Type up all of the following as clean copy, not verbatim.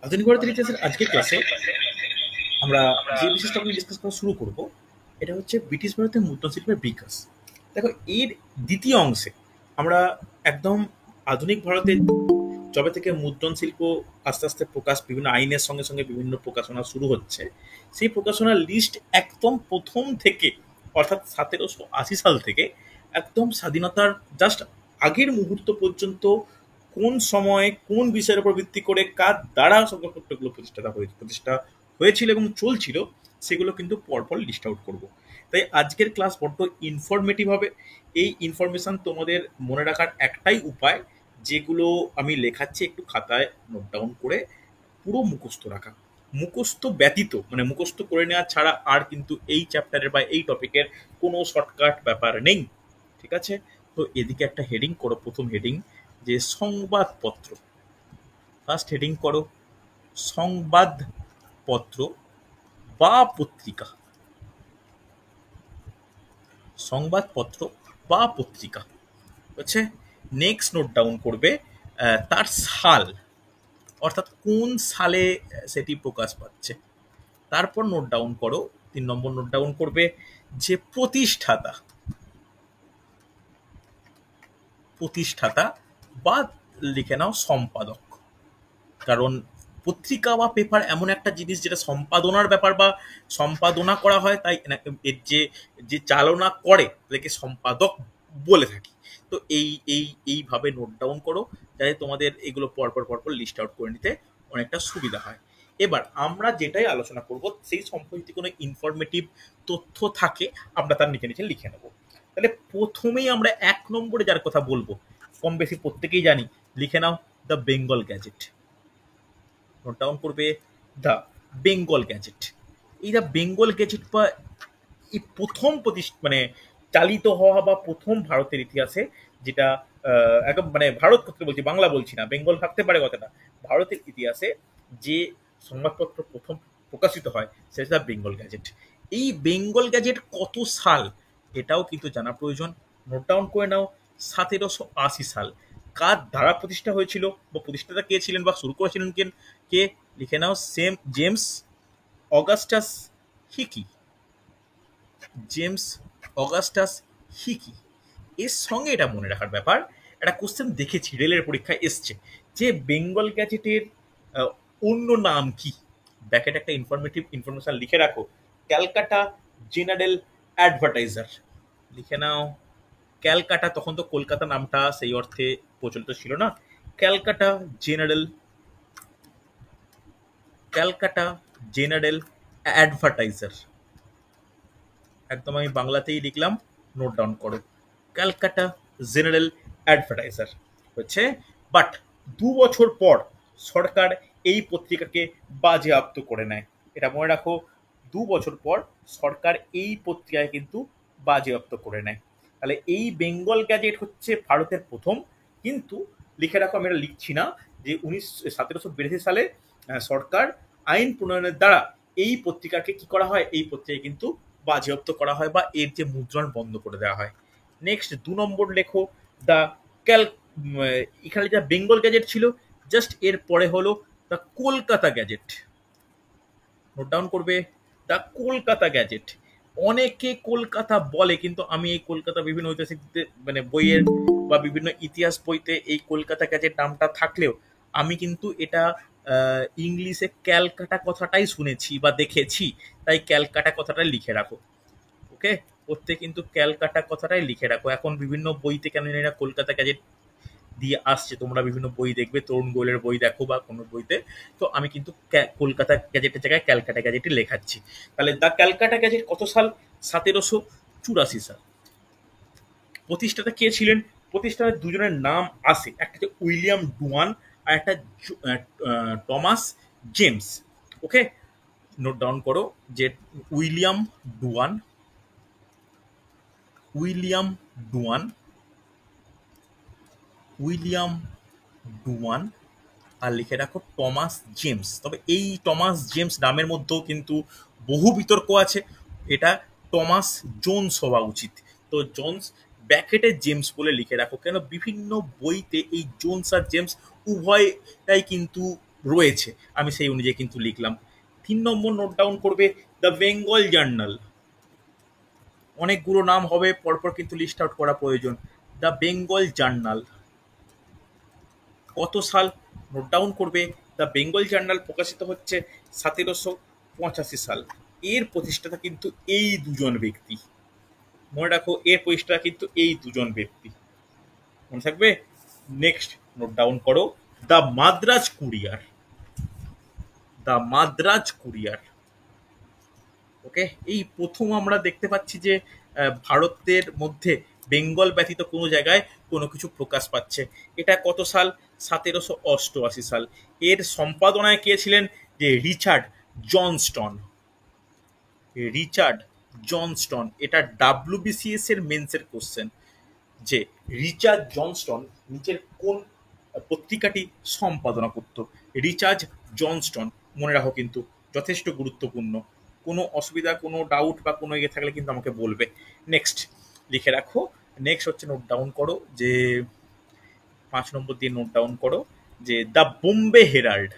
আধুনিক ভারতের ইতিহাসের আজকের ক্লাসে আমরা যে বিশেষ টপিক ডিসকাস করা শুরু করব এটা হচ্ছে ব্রিটিশ ভারতের মুদ্রণ শিল্পের বিকাশ। দেখো, এর দ্বিতীয় অংশে আমরা একদম আধুনিক ভারতে যবে থেকে মুদ্রণ শিল্প আস্তে আস্তে প্রকাশ, বিভিন্ন আইনের সঙ্গে সঙ্গে বিভিন্ন প্রকাশনা শুরু হচ্ছে, সেই প্রকাশনার লিস্ট একদম প্রথম থেকে, অর্থাৎ 1780 সাল থেকে একদম স্বাধীনতার জাস্ট আগের মুহূর্ত পর্যন্ত কোন সময়ে কোন বিষয়ের উপর ভিত্তি করে কার দ্বারা সংবাদপত্রগুলো প্রতিষ্ঠা হয়েছিল এবং চলছিল, সেগুলো কিন্তু পরপর লিস্ট আউট করব। তাই আজকের ক্লাস বড্ড ইনফরমেটিভ হবে। এই ইনফরমেশন তোমাদের মনে রাখার একটাই উপায়, যেগুলো আমি লেখাচ্ছি একটু খাতায় নোট ডাউন করে পুরো মুখস্থ রাখা। মুখস্থ ব্যতীত, মানে মুখস্থ করে নেওয়া ছাড়া আর কিন্তু এই চ্যাপ্টারের বা এই টপিকের কোনো শর্টকাট ব্যাপার নেই। ঠিক আছে? তো এদিকে একটা হেডিং করো, প্রথম হেডিং যে সংবাদপত্র। ফার্স্ট হেডিং করো সংবাদপত্র বা পত্রিকা। সংবাদপত্র বা পত্রিকা হচ্ছে। নেক্সট নোট ডাউন করবে তার সাল, অর্থাৎ কোন সালে সেটি প্রকাশ পাচ্ছে। তারপর নোট ডাউন করো, 3 নম্বর নোট ডাউন করবে যে প্রতিষ্ঠাতা, প্রতিষ্ঠাতা বা লিখে নাও সম্পাদক। কারণ পত্রিকা বা পেপার এমন একটা জিনিস যেটা সম্পাদনার ব্যাপার বা সম্পাদনা করা হয়, তাই এর যে যে চালনা করে তাকে সম্পাদক বলে থাকি। তো এইভাবে নোট ডাউন করো, যাতে তোমাদের এগুলো পরপর পরপর লিস্ট আউট করে নিতে অনেকটা সুবিধা হয়। এবার আমরা যেটাই আলোচনা করব সেই সম্পর্কিত কোনো ইনফরমেটিভ তথ্য থাকে আমরা তার নিচে নিচে লিখে নেব। তাহলে প্রথমেই আমরা 1 নম্বরে যার কথা বলবো, কম বেশি প্রত্যেকেই জানি, লিখে নাও the Bengal Gazette. Note down করবে দ্য বেঙ্গল গ্যাজেট। এই দ্য বেঙ্গল গ্যাজেট বা এই প্রথম মানে চালিত হওয়া বা প্রথম ভারতের ইতিহাসে যেটা একদম মানে ভারত ক্ষেত্রে বলছি, বাংলা বলছি না, বেঙ্গল থাকতে পারে কথাটা, ভারতের ইতিহাসে যে সংবাদপত্র প্রথম প্রকাশিত হয় সেটা দ্য বেঙ্গল গ্যাজেট। এই বেঙ্গল গ্যাজেট কত সাল এটাও কিন্তু জানা প্রয়োজন। নোট ডাউন করে নাও 1780 সাল। কার দ্বারা প্রতিষ্ঠা হয়েছিল বা প্রতিষ্ঠাতা কে ছিলেন বা শুরু করেছিলেন কে, লিখে নাও James Augustus Hicky. James Augustus Hicky. এর সঙ্গে এটা মনে রাখার ব্যাপার, একটা কোশ্চেন দেখেছি রেলের পরীক্ষায় এসছে যে বেঙ্গল গ্যাজেটের আহ, অন্য নাম কি। ব্যাকেট একটা ইনফরমেশন লিখে রাখো, ক্যালকাটা জেনারেল অ্যাডভার্টাইজার। লিখে নাও ক্যালকাটা, তখন তো কলকাতা নামটা সেই অর্থে প্রচলিত ছিল না। Calcutta general, Calcutta general advertiser. একদম আমি বাংলাতেই লিখলাম, নোট ডাউন করো ক্যালকাটা জেনারেল অ্যাডভার্টাইজার হচ্ছে। বাট 2 বছর পর সরকার এই পত্রিকাকে বাজেয়াপ্ত করে নেয়। এটা মনে রাখো, 2 বছর পর সরকার এই পত্রিকায় কিন্তু বাজেয়াপ্ত করে নেয়। তাহলে এই বেঙ্গল গ্যাজেট হচ্ছে ভারতের প্রথম, কিন্তু লিখে রাখো, আমি এটা লিখছি না, যে 1782 সালে সরকার আইন প্রণয়নের দ্বারা এই পত্রিকাকে কি করা হয়, এই পত্রিকায় কিন্তু বাজেয়াপ্ত করা হয় বা এর যে মুদ্রণ বন্ধ করে দেওয়া হয়। নেক্সট 2 নম্বর লেখো দ্য ক্যাল, এখানে যা বেঙ্গল গ্যাজেট ছিল, জাস্ট এর পরে হলো the Kolkata gadget. Note down করবে দ্য কলকাতা গ্যাজেট। অনেকে কলকাতা বলে, কিন্তু আমি এই কলকাতা বিভিন্ন ঐতিহাসিক মানে বইয়ের বা বিভিন্ন ইতিহাস বইতে এই কলকাতা গ্যাজেট নামটা থাকলেও আমি কিন্তু এটা ইংলিশে ক্যালকাটা কথাটাই শুনেছি বা দেখেছি, তাই ক্যালকাটা কথাটা লিখে রাখো। ওকে, প্রত্যেক কিন্তু ক্যালকাটা কথাটাই লিখে রাখো। এখন বিভিন্ন বইতে কেন জানি না কলকাতা গ্যাজেট দিয়ে আসছে, তোমরা বিভিন্ন বই দেখবে, তরুণ গোয়েলের বই দেখো বা কোনো বইতে, তো আমি কিন্তু কলকাতা গ্যাজেটের জায়গায় ক্যালকাটা গ্যাজেটই লেখাচ্ছি। তাহলে দ্য ক্যালকাটা গ্যাজেট কত সাল? 1784 সাল। প্রতিষ্ঠাতা কে ছিলেন? প্রতিষ্ঠাতার দুজনের নাম আসে, একটা হচ্ছে উইলিয়াম ডুয়ান আর একটা টমাস জেমস। ওকে, নোট ডাউন করো যে উইলিয়াম ডুয়ান, উইলিয়াম ডুয়ান, উইলিয়াম ডুয়ান, আর লিখে রাখো টমাস জেমস। তবে এই টমাস জেমস নামের মধ্যেও কিন্তু বহু বিতর্ক আছে, এটা টমাস জোন্স হওয়া উচিত। তো জোন্স ব্যাকেটে জেমস বলে লিখে রাখো, কেন বিভিন্ন বইতে এই জোন্স আর জেমস উভয়টাই কিন্তু রয়েছে, আমি সেই অনুযায়ী কিন্তু লিখলাম। 3 নম্বর নোট ডাউন করবে দ্য বেঙ্গল জার্নাল। অনেকগুলো নাম হবে, পরপর কিন্তু লিস্ট আউট করা প্রয়োজন। দ্য বেঙ্গল জার্নাল কত সাল? নোট ডাউন করবে দ্য বেঙ্গল জার্নাল প্রকাশিত হচ্ছে 1785 সাল। এর প্রতিষ্ঠাতা কিন্তু এই দুজন ব্যক্তি, মনে রাখো, এর প্রতিষ্ঠাতা কিন্তু এই দুজন ব্যক্তি, মনে থাকবে। নেক্সট নোট ডাউন করো the Madras Courier. The Madras Courier, okay. এই প্রথম আমরা দেখতে পাচ্ছি যে ভারতের মধ্যে বেঙ্গল ব্যতীত কোনো জায়গায় কোনো কিছু প্রকাশ পাচ্ছে। এটা কত সাল? 1788 সাল। এর সম্পাদনায় কে ছিলেন? যে রিচার্ড জনস্টন। রিচার্ড জনস্টন, এটা ডাব্লিউবিসিএস এর মেন্সের কোশ্চেন, যে রিচার্ড জনস্টন নিচের কোন পত্রিকাটি সম্পাদনা করত? রিচার্ড জনস্টন, মনে রাখো কিন্তু যথেষ্ট গুরুত্বপূর্ণ। কোনো অসুবিধা, কোনো ডাউট বা কোনো ইয়ে থাকলে কিন্তু আমাকে বলবে। নেক্সট লিখে রাখো। নেক্সট হচ্ছে নোট ডাউন করো যে 5 নম্বর দিয়ে নোট ডাউন করো যে the Bombay Herald.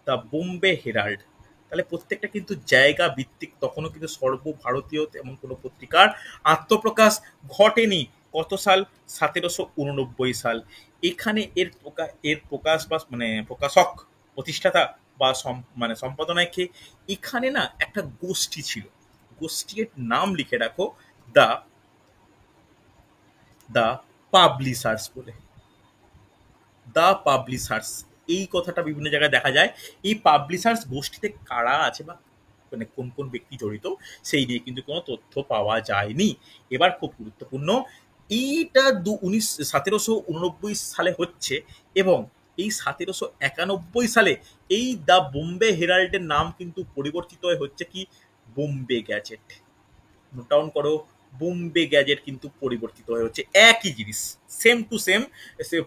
The Bombay Herald, তাহলে প্রত্যেকটা কিন্তু জায়গা ভিত্তিক, তখনও কিন্তু সর্বভারতীয় তেমন কোনো পত্রিকার আত্মপ্রকাশ ঘটেনি। কত সাল? 1789 সাল। এখানে এর প্রকাশ বা মানে প্রকাশক, প্রতিষ্ঠাতা বা মানে সম্পাদনায় কে? এখানে না একটা গোষ্ঠী ছিল, গোষ্ঠীর নাম লিখে রাখো দ্য দ্য পাবলিশার্স বলে। দ্য পাবলিশার্স, এই কথাটা বিভিন্ন জায়গায় দেখা যায়। এই পাবলিশার্স গোষ্ঠীতে কারা আছে বা মানে কোন কোন ব্যক্তি জড়িত, সেই নিয়ে কিন্তু কোনো তথ্য পাওয়া যায়নি। এবার খুব গুরুত্বপূর্ণ, এইটা 1789 সালে হচ্ছে, এবং এই 1791 সালে এই দ্য বোম্বে হেরাল্ডের নাম কিন্তু পরিবর্তিত হয়ে হচ্ছে কি? বোম্বে গ্যাজেট। নোট ডাউন করো, বোম্বে গ্যাজেট কিন্তু পরিবর্তিত হয়ে হচ্ছে, একই জিনিস, সেম টু সেম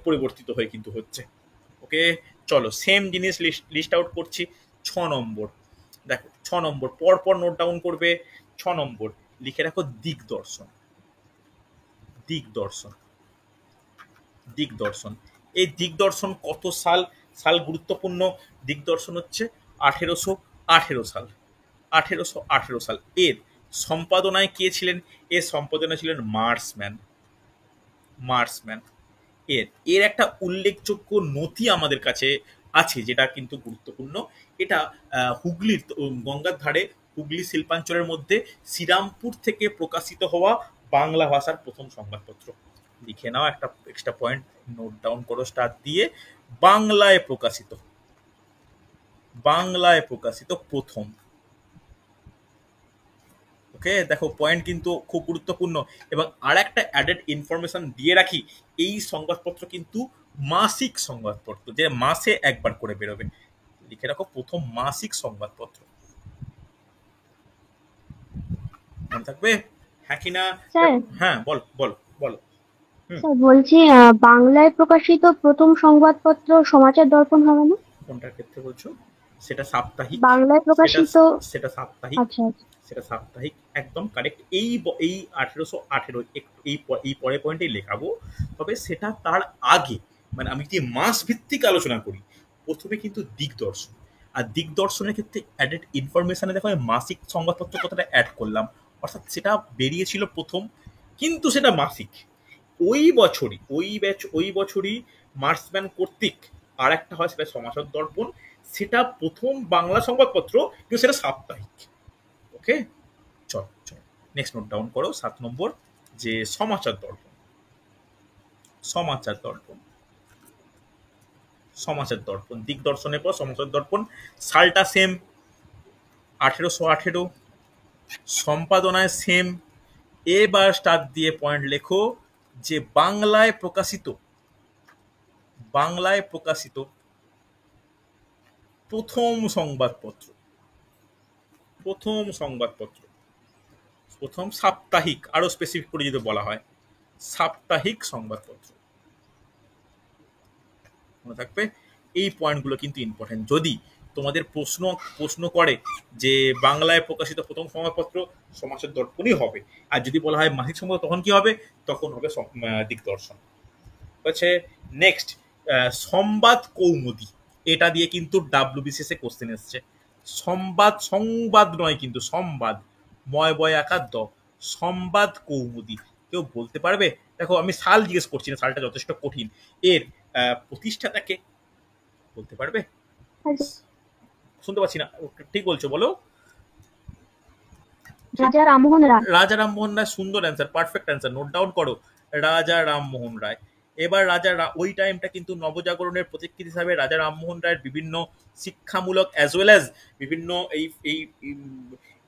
পরিবর্তিত হয়ে কিন্তু হচ্ছে। ওকে, চলো সেম জিনিস লিস্ট আউট করছি। 6 নম্বর দেখো, 6 নম্বর পরপর নোট ডাউন করবে। 6 নম্বর লিখে রাখো দিগদর্শন। দিগদর্শন, দিগদর্শন, এই দিগদর্শন কত সাল? সাল গুরুত্বপূর্ণ। দিগদর্শন হচ্ছে 1818 সাল। 1818 সাল। এর সম্পাদনায় কে ছিলেন? এর সম্পাদনায় ছিলেন মার্সম্যান। মার্সম্যান। এর এর একটা উল্লেখযোগ্য নথি আমাদের কাছে আছে, যেটা কিন্তু গুরুত্বপূর্ণ। এটা হুগলির গঙ্গার ধারে হুগলি শিল্পাঞ্চলের মধ্যে শ্রীরামপুর থেকে প্রকাশিত হওয়া বাংলা ভাষার প্রথম সংবাদপত্র। লিখে নাও একটা এক্সট্রা পয়েন্ট, নোট ডাউন করো স্টার দিয়ে। বাংলায় প্রকাশিত, বাংলায় প্রকাশিত প্রথম। ওকে, দেখো পয়েন্ট কিন্তু খুব গুরুত্বপূর্ণ। এবং আর একটা অ্যাডেড ইনফরমেশন দিয়ে রাখি, এই সংবাদপত্র কিন্তু মাসিক সংবাদপত্র, যে মাসে একবার করে বেরোবে। লিখে রাখো, প্রথম মাসিক সংবাদপত্র, মনে থাকবে। হ্যাঁ কি না? স্যার হ্যাঁ, বল বল বলো। হুম, স্যার বলছি বাংলায় প্রকাশিত প্রথম সংবাদপত্র সমাচার দর্পণ হবে না? কোনটার ক্ষেত্রে বলছো? সেটা সাপ্তাহিক। বাংলায় সেটা প্রকাশিত। সেটা সাপ্তাহিক। আচ্ছা আচ্ছা। সেটা সাপ্তাহিক, একদম কারেক্ট। এই 1818, এই পরের পয়েন্টেই লেখাবো। তবে সেটা তার আগে, মানে আমি যদি মাস ভিত্তিক আলোচনা করি, প্রথমে কিন্তু দিগদর্শন। আর দিগদর্শনের ক্ষেত্রে অ্যাডেড ইনফরমেশনে দেখো আমি মাসিক সংবাদপত্র কথাটা অ্যাড করলাম, অর্থাৎ সেটা বেরিয়েছিল প্রথম, কিন্তু সেটা মাসিক। ওই বছরই মার্সম্যান কর্তৃক আর একটা হয়, সেটা সমাচার দর্পণ। সেটা প্রথম বাংলা সংবাদপত্র, কিন্তু সেটা সাপ্তাহিক। ওকে, চল চল নেক্সট নোট ডাউন করো। 7 নম্বর যে সমাচার দর্পণ। সমাচার দর্পণ, সমাচার দর্পণ, দিগদর্শনের পর সমাচার দর্পণ। সালটা সেম, 1818। সম্পাদনায় সেম। এবার স্টার দিয়ে পয়েন্ট লেখো যে বাংলায় প্রকাশিত, বাংলায় প্রকাশিত প্রথম সংবাদপত্র, প্রথম সংবাদপত্র, প্রথম সাপ্তাহিক, আরো স্পেসিফিক করে যদি বলা হয়, সাপ্তাহিক সংবাদপত্র, মনে থাকবে। এই পয়েন্টগুলো কিন্তু ইম্পর্টেন্ট। যদি তোমাদের প্রশ্ন করে যে বাংলায় প্রকাশিত প্রথম সংবাদপত্র, সমাচার দর্পণই হবে। আর যদি বলা হয় মাসিক সংবাদ, তখন কি হবে? তখন হবে দিগদর্শন। হচ্ছে নেক্সট সংবাদ কৌমুদী। এটা দিয়ে কিন্তু ডাব্লিউবিসিএস এ কোশ্চেন এসছে। সংবাদ নয় কিন্তু, সংবাদ, ময় বয় আকার দ, সংবাদ কৌমুদী। কেউ বলতে পারবে? দেখো আমি সাল জিজ্ঞেস করছি না, সালটা যথেষ্ট কঠিন। এর প্রতিষ্ঠাতাকে বলতে পারবে? শুনতে পাচ্ছি না, ঠিক বলছো, বলো। রাজা রামমোহন রায়। রাজা রামমোহন রায়, সুন্দর answer, perfect answer, note down করো, রাজা রামমোহন রায়। এবার ওই টাইমটা কিন্তু নবজাগরণের প্রতীকৃত হিসাবে রাজা রামমোহন রায়ের বিভিন্ন শিক্ষামূলক অ্যাজ ওয়েল অ্যাজ বিভিন্ন এই এই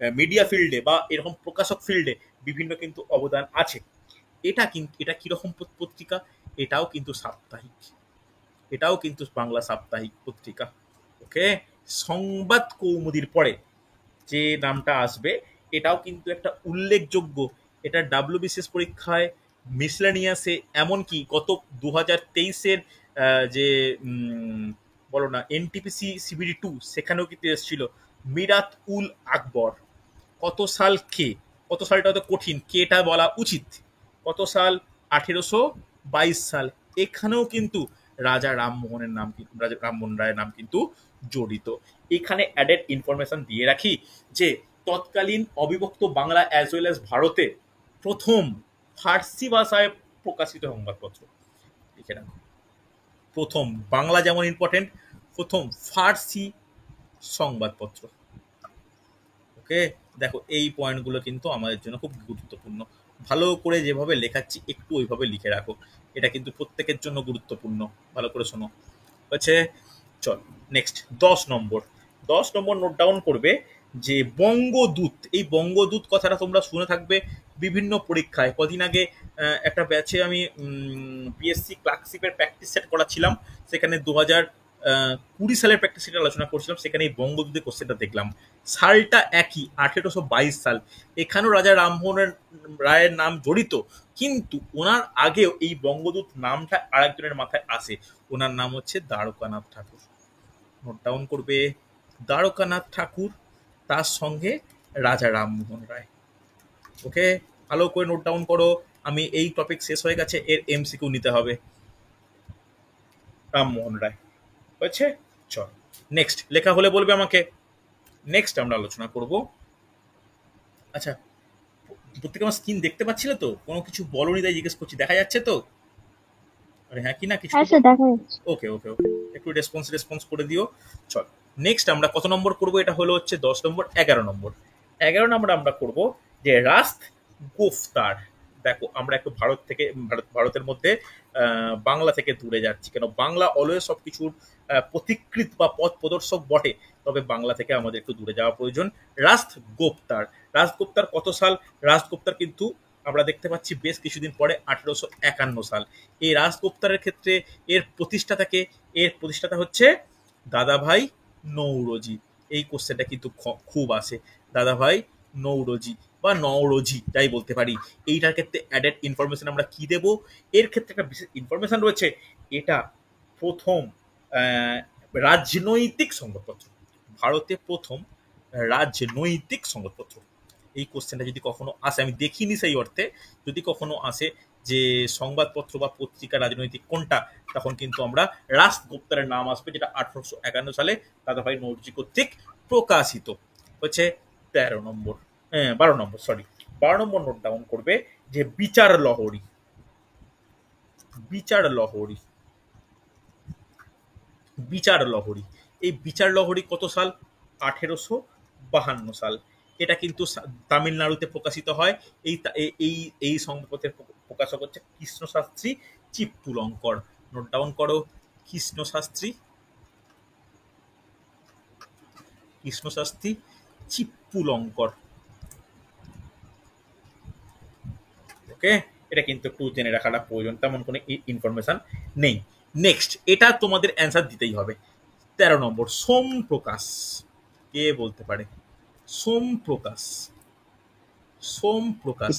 মিডিয়া ফিল্ডে বা এরকম প্রকাশক ফিল্ডে বিভিন্ন কিন্তু অবদান আছে। এটা কিরকম পত্রিকা? এটাও কিন্তু সাপ্তাহিক, এটাও কিন্তু বাংলা সাপ্তাহিক পত্রিকা। ওকে, সংবাদ কৌমুদীর পরে যে নামটা আসবে এটাও কিন্তু একটা উল্লেখযোগ্য, এটা ডাব্লিউবিসিএস পরীক্ষায় মিসলেনিয়াসে, এমনকি গত 2023-এর যে বলো না এনটিপিসি সিবিডি 2 সেখানেও কিন্তু এসেছিল, মিরাত উল আকবর। কত সাল কে? কত সালটা তো কঠিন, কেটা বলা উচিত। কত সাল? 1822 সাল। এখানেও কিন্তু রাজা রামমোহনের নাম, রাজা রামমোহন রায়ের নাম কিন্তু জড়িত। এখানে অ্যাডেড ইনফরমেশন দিয়ে রাখি যে তৎকালীন অবিভক্ত বাংলা অ্যাজ ওয়েল অ্যাজ ভারতে প্রথম ফার্সি ভাষায় প্রকাশিত সংবাদপত্র। লিখে রাখো, প্রথম, বাংলা যেমন ইম্পর্টেন্ট, প্রথম ফার্সি সংবাদপত্র। ওকে, দেখো এই পয়েন্টগুলো কিন্তু আমাদের জন্য খুব গুরুত্বপূর্ণ। ভালো করে যেভাবে লেখাচ্ছি একটু ওইভাবে লিখে রাখো, এটা কিন্তু প্রত্যেকের জন্য গুরুত্বপূর্ণ। ভালো করে শোনো। হচ্ছে, চল নেক্সট 10 নম্বর। 10 নম্বর নোট ডাউন করবে যে বঙ্গদূত। এই বঙ্গদূত কথাটা তোমরা শুনে থাকবে বিভিন্ন পরীক্ষায়। কদিন আগে একটা ব্যাচে আমি পিএসসি ক্লার্কশিপের প্র্যাকটিস সেট করাছিলাম, সেখানে 2020 সালের প্র্যাকটিস সেট আলোচনা করছিলাম, সেখানে এই বঙ্গদূতের কোশ্চেনটা দেখলাম। সালটা একই, 1822 সাল। এখানেও রাজা রামমোহন রায়ের নাম জড়িত, কিন্তু ওনার আগেও এই বঙ্গদূত নামটা আরেকজনের মাথায় আসে, ওনার নাম হচ্ছে দ্বারকানাথ ঠাকুর। নোট ডাউন করবে, দ্বারকানাথ ঠাকুর, তার সঙ্গে রাজা রামমোহন রায়। ওকে, ভালো করে নোট ডাউন করো। আমি এই টপিক শেষ হয়ে গেছে, এর এমসিকিউ নিতে হবে। রামমোহন রায় হয়েছে। চল নেক্সট, লেখা হলে বলবে আমাকে। নেক্সট আমরা আলোচনা করব, আচ্ছা প্রত্যেকে আমার স্ক্রিন দেখতে পাচ্ছিলে তো? কোনো কিছু বলনি তাই জিজ্ঞেস করছি, দেখা যাচ্ছে তো? আরে হ্যাঁ কি না কিছু? দেখা যাচ্ছে। ওকে ওকে ওকে, একটু রেসপন্স করে দিও। চল নেক্সট আমরা কত নম্বর করব? এটা হলো হচ্ছে 10 নম্বর। 11 নম্বর। 11 নম্বর আমরা করব যে রাস্ত গুফতার। দেখো আমরা একটু ভারতের মধ্যে বাংলা থেকে দূরে যাচ্ছি কেন? বাংলা অলওয়েজ সবকিছুর পথিকৃৎ বা পথ প্রদর্শক বটে, তবে বাংলা থেকে আমাদের একটু দূরে যাওয়া প্রয়োজন। রাস্ত গোপ্তার। রাস্ত গোপ্তার কত সাল? রাস্ত গোপ্তার কিন্তু আমরা দেখতে পাচ্ছি বেশ কিছুদিন পরে 1851 সাল। এই রাজগুপ্তারের ক্ষেত্রে এর প্রতিষ্ঠাতা হচ্ছে দাদাভাই নৌরোজি। এই কোশ্চেনটা কিন্তু খুব আসে, দাদাভাই নৌরোজি বা নওরোজি যাই বলতে পারি। এইটার ক্ষেত্রে অ্যাডেড ইনফরমেশন আমরা কি দেব? এর ক্ষেত্রে একটা বিশেষ ইনফরমেশন রয়েছে, এটা প্রথম রাজনৈতিক সংবাদপত্র, ভারতে প্রথম রাজনৈতিক সংবাদপত্র। এই কোশ্চেনটা যদি কখনো আসে, আমি দেখিনি সেই অর্থে, যদি কখনো আসে যে সংবাদপত্র বা পত্রিকা রাজনৈতিক কোনটা, তখন কিন্তু আমরা রাস্ত গুপ্তারের নাম আসবে, যেটা 1851 সালে দাদাভাই নৌরজি কর্তৃক প্রকাশিত হচ্ছে। 13 নম্বর, 12 নম্বর, সরি 12 নম্বর নোট ডাউন করবে যে বিচার লহরী। বিচার লহরী, বিচার লহরী। এই বিচার লহরী কত সাল? 1852 সাল। এটা কিন্তু তামিলনাড়ুতে প্রকাশিত হয়। এই এই এই সংবাদপত্রের প্রকাশক হচ্ছে কৃষ্ণ শাস্ত্রী চিপ্পুলঙ্কর। নোট ডাউন করো, কৃষ্ণ শাস্ত্রী চিপ্পুলঙ্কর। ওকে, এটা কিন্তু একটু জেনে রাখাটা প্রয়োজন, তেমন কোনো ইনফরমেশন নেই। নেক্সট, এটা তোমাদের অ্যান্সার দিতেই হবে। 13 নম্বর, সোম প্রকাশ। কে বলতে পারে? সোম প্রকাশ, সোম প্রকাশ।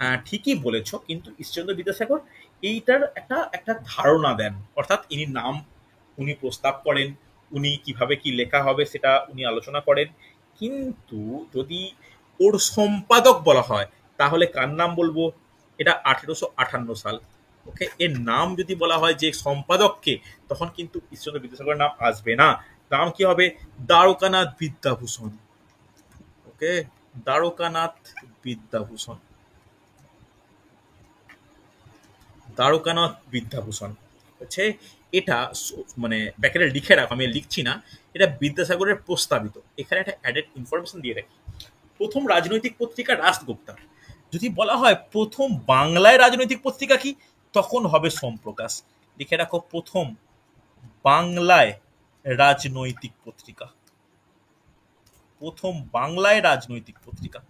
হ্যাঁ ঠিকই বলেছ, কিন্তু ঈশ্বরচন্দ্র বিদ্যাসাগর এইটার একটা ধারণা দেন, অর্থাৎ ইনি নাম উনি প্রস্তাব করেন, উনি কিভাবে কি লেখা হবে সেটা উনি আলোচনা করেন। কিন্তু যদি ওর সম্পাদক বলা হয় তাহলে কার নাম বলবো? এটা 1858 সাল। ওকে, এর নাম যদি বলা হয় যে সম্পাদককে, তখন কিন্তু ঈশ্বরচন্দ্র বিদ্যাসাগরের নাম আসবে না। নাম কি হবে? দ্বারকানাথ বিদ্যাভূষণ। ওকে, দ্বারকানাথ বিদ্যাভূষণ, দ্বারকানাথ বিদ্যাভূষণ হচ্ছে এটা। মানে ব্যাকেটে লিখে রাখো, আমি লিখছি না, এটা বিদ্যাসাগরের প্রস্তাবিত। এখানে একটা অ্যাডেড ইনফরমেশন দিয়ে রাখি, প্রথম রাজনৈতিক পত্রিকা রাষ্ট্রগুপ্তার। যদি বলা হয় প্রথম বাংলায় রাজনৈতিক পত্রিকা কি, তখন হবে সোমপ্রকাশ। লিখে রাখো, প্রথম বাংলায় রাজনৈতিক পত্রিকা, প্রথম বাংলায় রাজনৈতিক পত্রিকা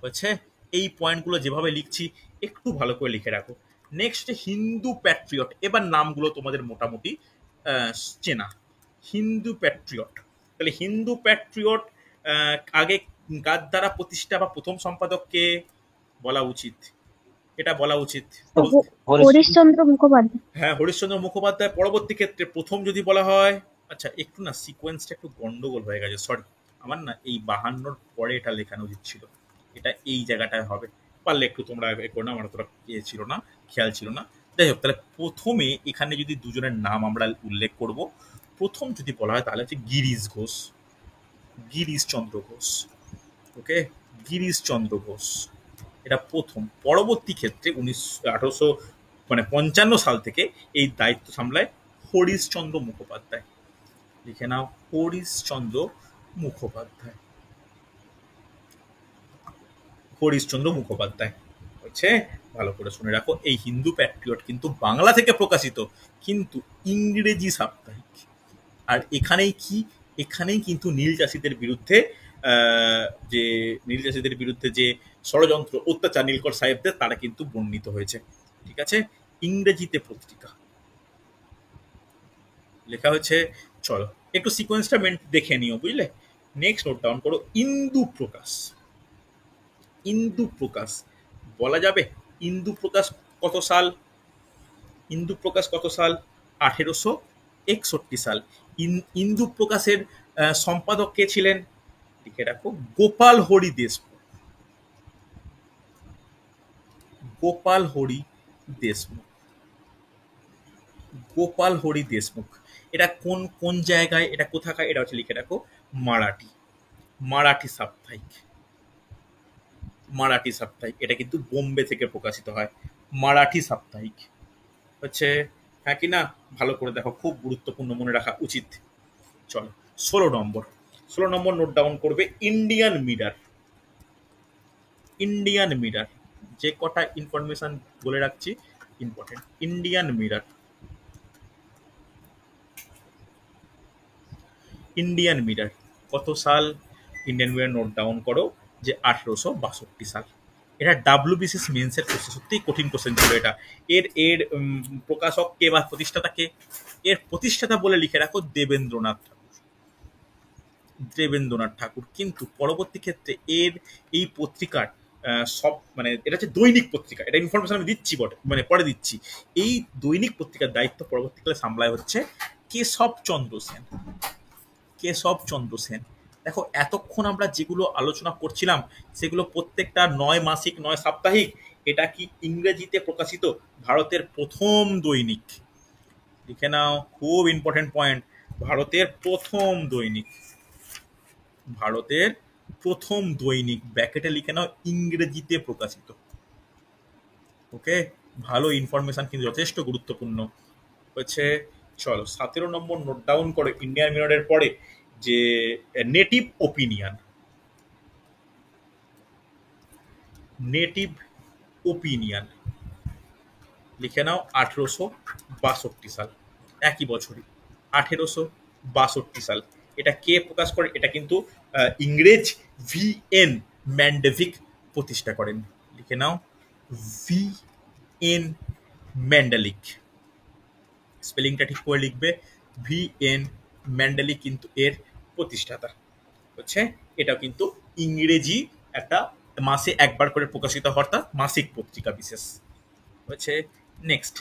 হচ্ছে। এই পয়েন্টগুলো যেভাবে লিখছি একটু ভালো করে লিখে রাখো। Next, Hindu Patriot. এবার নামগুলো তোমাদের মোটামুটি চেনা। হিন্দু প্যাট্রিয়ট, তাহলে হিন্দু প্যাট্রিয়ট আগে কার দ্বারা প্রতিষ্ঠা বা প্রথম সম্পাদককে বলা উচিত? এটা বলা উচিত হরিশচন্দ্র মুখোপাধ্যায়। হ্যাঁ, হরিশ্চন্দ্র মুখোপাধ্যায়। পরবর্তী ক্ষেত্রে প্রথম যদি বলা হয়, আচ্ছা একটু না সিকোয়েন্সটা একটু গন্ডগোল হয়ে গেছে, সরি। আমার না এই 52 পরে এটা লেখানো উচিত ছিল, এটা এই জায়গাটায় হবে। পারলে একটু তোমরা এ করো না, আমার তোরা ইয়ে ছিল না, খেয়াল ছিল না। যাই হোক, তাহলে প্রথমে এখানে যদি দুজনের নাম আমরা উল্লেখ করব, প্রথম যদি বলা হয় তাহলে হচ্ছে গিরিশ ঘোষ, গিরিশচন্দ্র ঘোষ। ওকে, গিরিশচন্দ্র ঘোষ এটা প্রথম। পরবর্তী ক্ষেত্রে 1855 সাল থেকে এই দায়িত্ব সামলায় হরিশচন্দ্র মুখোপাধ্যায়। লিখে নাও, হরিশচন্দ্র মুখোপাধ্যায়, হরিশচন্দ্র মুখোপাধ্যায় হচ্ছে। ভালো করে শুনে রাখো, এই হিন্দু প্যাট্রিয়ট কিন্তু বাংলা থেকে প্রকাশিত, কিন্তু ইংরেজি সাপ্তাহিক। আর এখানেই কি, এখানেই কিন্তু নীল চাষীদের বিরুদ্ধে যে নীল চাষীদের বিরুদ্ধে যে ষড়যন্ত্র, অত্যাচার নীলকর সাহেবদের, তারা কিন্তু বর্ণিত হয়েছে। ঠিক আছে, ইংরেজিতে পত্রিকা লেখা হয়েছে। চলো একটু সিকোয়েন্সটা দেখে নিও, বুঝলে। নেক্সট নোট ডাউন করো, ইন্দু প্রকাশ। ইন্দু প্রকাশ বলা যাবে, ইন্দু প্রকাশ কত সাল? ইন্দু প্রকাশ কত সাল? 1861 সাল। ইন্দু প্রকাশের সম্পাদক কে ছিলেন? লিখে রাখো, গোপাল হরি দেশমুখ। গোপাল হরি দেশমুখ, গোপাল হরি দেশমুখ। এটা কোন কোন জায়গায়, এটা কোথাকার? এটা হচ্ছে, লিখে রাখো, মারাঠি, মারাঠি সাপ্তাহিক, মারাঠি সাপ্তাহিক। এটা কিন্তু বোম্বে থেকে প্রকাশিত হয়, মারাঠি সাপ্তাহিক হচ্ছে। হ্যাঁ কি না? ভালো করে দেখো, খুব গুরুত্বপূর্ণ, মনে রাখা উচিত। চলো 16 নম্বর, 16 নম্বর নোট ডাউন করবে, ইন্ডিয়ান মিরার। ইন্ডিয়ান মিরার, যে কটা ইনফরমেশন বলে রাখছি important. Indian mirror, Indian mirror কত সাল? ইন্ডিয়ান মিরার নোট ডাউন করো যে 1862 সাল। এটা ডাব্লিউবিসিএস মেন্সের কোশ্চেন, সত্যিই কঠিন কোশ্চেন ছিল এটা। এর এর প্রকাশক কে বা প্রতিষ্ঠাতা কে? এর প্রতিষ্ঠাতা বলে লিখে রাখো দেবেন্দ্রনাথ ঠাকুর, দেবেন্দ্রনাথ ঠাকুর। কিন্তু পরবর্তী ক্ষেত্রে এর এই পত্রিকার সব মানে এটা হচ্ছে দৈনিক পত্রিকা, এটা ইনফরমেশন আমি দিচ্ছি বটে, মানে পরে দিচ্ছি। এই দৈনিক পত্রিকার দায়িত্ব পরবর্তীকালে সামলায় হচ্ছে কেশবচন্দ্র সেন, কেশবচন্দ্র সেন। দেখো, এতক্ষণ আমরা যেগুলো আলোচনা করছিলাম সেগুলো প্রত্যেকটা 9 মাসিক 9 সাপ্তাহিক। এটা কি ইংরেজিতে প্রকাশিত ভারতের প্রথম দৈনিক। লিখে নাও, খুব ইম্পর্টেন্ট পয়েন্ট, ভারতের প্রথম দৈনিক, ভারতের প্রথম দৈনিক। ব্যাকেটে লিখে নাও, ইংরেজিতে প্রকাশিত। ওকে, ভালো ইনফরমেশন, কিন্তু যথেষ্ট গুরুত্বপূর্ণ হচ্ছে। চলো 17 নম্বর নোট ডাউন করে, ইন্ডিয়ান মিররের পরে যে নেটিভ ওপিনিয়ন, নেটিভ ওপিনিয়ন লিখে নাও 1862 সাল, একই বছরই 1862 সাল। এটা কে প্রকাশ করে? এটা কিন্তু ইংরেজ VN ম্যান্ডেভিক প্রতিষ্ঠা করেন। লিখে নাও, VN ম্যান্ডেলিক। স্পেলিংটা ঠিক করে লিখবে, VN ম্যান্ডেলিক কিন্তু এর প্রতিষ্ঠাতা হচ্ছে। এটা কিন্তু ইংরেজি একটা মাসে একবার করে প্রকাশিত অর্থাৎ মাসিক পত্রিকা বিশেষ হচ্ছে। নেক্সট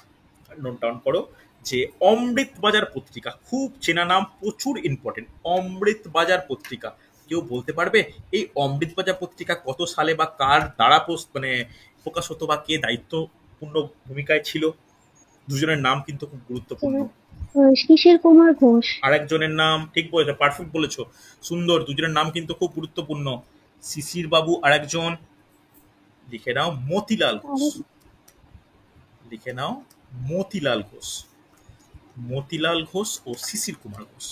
নোট ডাউন করো যে অমৃত বাজার পত্রিকা, খুব চেনা নাম, প্রচুর ইম্পর্টেন্ট। অমৃত বাজার পত্রিকা, কেউ বলতে পারবে এই অমৃত বাজার পত্রিকা কত সালে বা কার দ্বারা মানে প্রকাশ হতো বা কে দায়িত্বপূর্ণ ভূমিকায় ছিল, দুজনের নাম কিন্তু খুব গুরুত্বপূর্ণ। শিশির কুমার ঘোষ। আরেকজনের নাম ঠিক বলেছো, পারফেক্ট বলেছো, সুন্দর, দুজনের নাম কিন্তু খুব গুরুত্বপূর্ণ। শিশির বাবু, আরেকজন লিখে নাও মতিলাল ঘোষ। আরেক লিখে নাও মতিলাল ঘোষ। মতিলাল ঘোষ ও শিশির কুমার ঘোষ।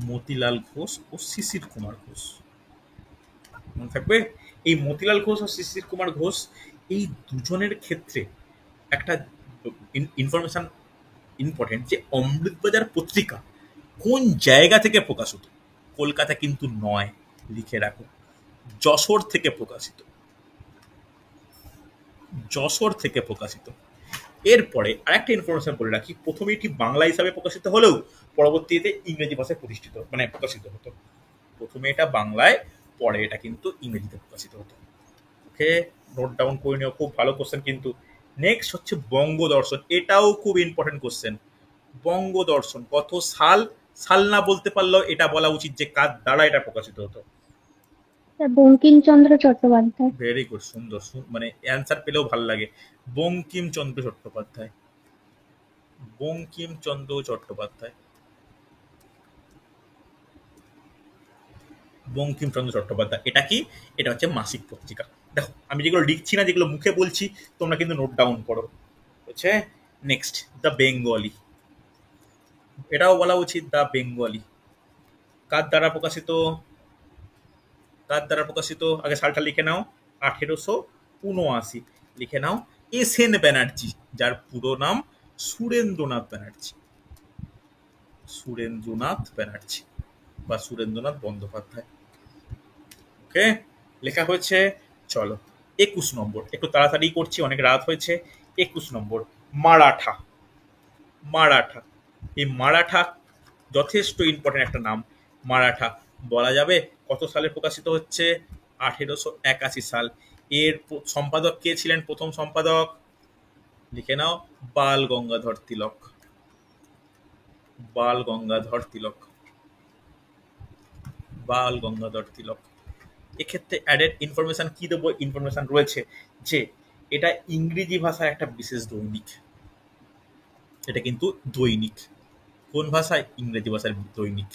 মতিলাল ঘোষ ও শিশির কুমার ঘোষ মনে থাকবে। এই মতিলাল ঘোষ ও শিশির কুমার ঘোষ, এই দুজনের ক্ষেত্রে একটা ইনফরমেশন ইম্পর্টেন্ট, যে অমৃতবাজার পত্রিকা কোন জায়গা থেকে প্রকাশিত। কলকাতা কিন্তু নয়, লিখে রাখো, যশোর থেকে প্রকাশিত। যশোর থেকে প্রকাশিত। এরপরে আরেকটা ইনফরমেশন বলে রাখি, প্রথমে এটি বাংলা হিসাবে প্রকাশিত হলেও পরবর্তীতে ইংরেজি ভাষায় প্রতিষ্ঠিত মানে প্রকাশিত হতো। প্রথমে এটা বাংলায়, পরে এটা কিন্তু ইংরেজিতে প্রকাশিত হতো। ওকে, নোট ডাউন করে নিও, খুব ভালো কোশ্চেন কিন্তু। নেক্সট হচ্ছে বঙ্গদর্শন, এটাও খুব ইম্পর্টেন্ট কোশ্চেন। বঙ্গদর্শন কত সাল, সাল না বলতে পারলেও এটা বলা উচিত যে কার দ্বারা এটা প্রকাশিত হতো। বঙ্কিমচন্দ্র চট্টোপাধ্যায়। ভেরি গুড, সুন্দর, মানে অ্যান্সার পেলেও ভালো লাগে। বঙ্কিমচন্দ্র চট্টোপাধ্যায়। বঙ্কিমচন্দ্র চট্টোপাধ্যায়। বঙ্কিমচন্দ্র চট্টোপাধ্যায়। এটা কি? এটা হচ্ছে মাসিক পত্রিকা। দেখো আমি যেগুলো লিখছি না, যেগুলো মুখে বলছি, তোমরা কিন্তু নোট ডাউন করো। হচ্ছে নেক্সট দ্য বেঙ্গলি, এটাও বলা উচিত দ্য বেঙ্গলি। কার দ্বারা প্রকাশিত? কার দ্বারা প্রকাশিত? আগে সালটা লিখে নাও, 1879। লিখে নাও এস এন ব্যানার্জি, যার পুরো নাম সুরেন্দ্রনাথ ব্যানার্জি। সুরেন্দ্রনাথ ব্যানার্জি বা সুরেন্দ্রনাথ বন্দ্যোপাধ্যায়। ওকে, লেখা হয়েছে। চলো 21 নম্বর, একটু তাড়াতাড়ি করছি, অনেক রাত হয়েছে। 21 নম্বর, মারাঠা। মারাঠা, এই মারাঠা যথেষ্ট ইম্পর্টেন্ট একটা নাম। মারাঠা বলা যাবে কত সালে প্রকাশিত হচ্ছে? 1881 সাল। এর সম্পাদক কে ছিলেন? প্রথম সম্পাদক লিখে নাও বাল গঙ্গাধর তিলক। বাল গঙ্গাধর তিলক। বাল গঙ্গাধর তিলক। এক্ষেত্রে অ্যাডেড ইনফরমেশন কি দেবো? ইনফরমেশন রয়েছে যে এটা ইংরেজি ভাষায় একটা বিশেষ দৈনিক। এটা কিন্তু দৈনিক। কোন ভাষায়? ইংরেজি ভাষার দৈনিক।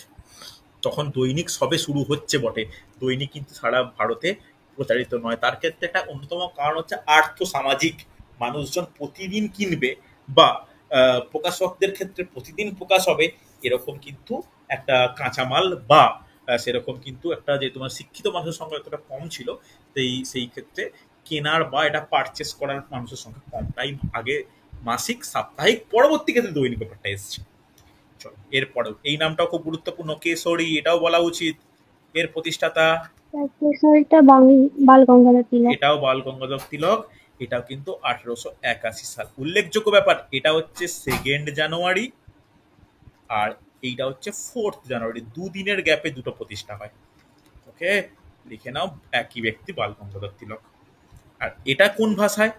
তখন দৈনিক সবে শুরু হচ্ছে বটে, দৈনিক কিন্তু সারা ভারতে প্রচারিত নয়। তার ক্ষেত্রে একটা অন্যতম কারণ হচ্ছে আর্থ সামাজিক, মানুষজন প্রতিদিন কিনবে বা প্রকাশকদের ক্ষেত্রে প্রতিদিন প্রকাশ হবে, এরকম কিন্তু একটা কাঁচামাল বা সেরকম কিন্তু একটা, যে তোমার শিক্ষিত মানুষের সংখ্যা এতটা কম ছিল, সেই ক্ষেত্রে কেনার বা এটা পারচেস করার মানুষের সংখ্যা কম, তাই আগে মাসিক, সাপ্তাহিক, পরবর্তী ক্ষেত্রে দৈনিক ব্যাপারটা এসছে। চলো এরপরেও এই নামটাও খুব গুরুত্বপূর্ণ, কেশরী, এটাও বলা উচিত। এর প্রতিষ্ঠাতা কেশরীটা বাল গঙ্গাধর তিলক। এটাও বাল গঙ্গাধর তিলক। এটাও কিন্তু 1881 সাল। উল্লেখযোগ্য ব্যাপার, এটা হচ্ছে 2 জানুয়ারি আর এইটা হচ্ছে 4 জানুয়ারি, দুদিনের গ্যাপে দুটো প্রতিষ্ঠা হয়। ওকে, লিখে নাও একই ব্যক্তি, বাল গঙ্গাধর তিলক। আর এটা কোন ভাষায়?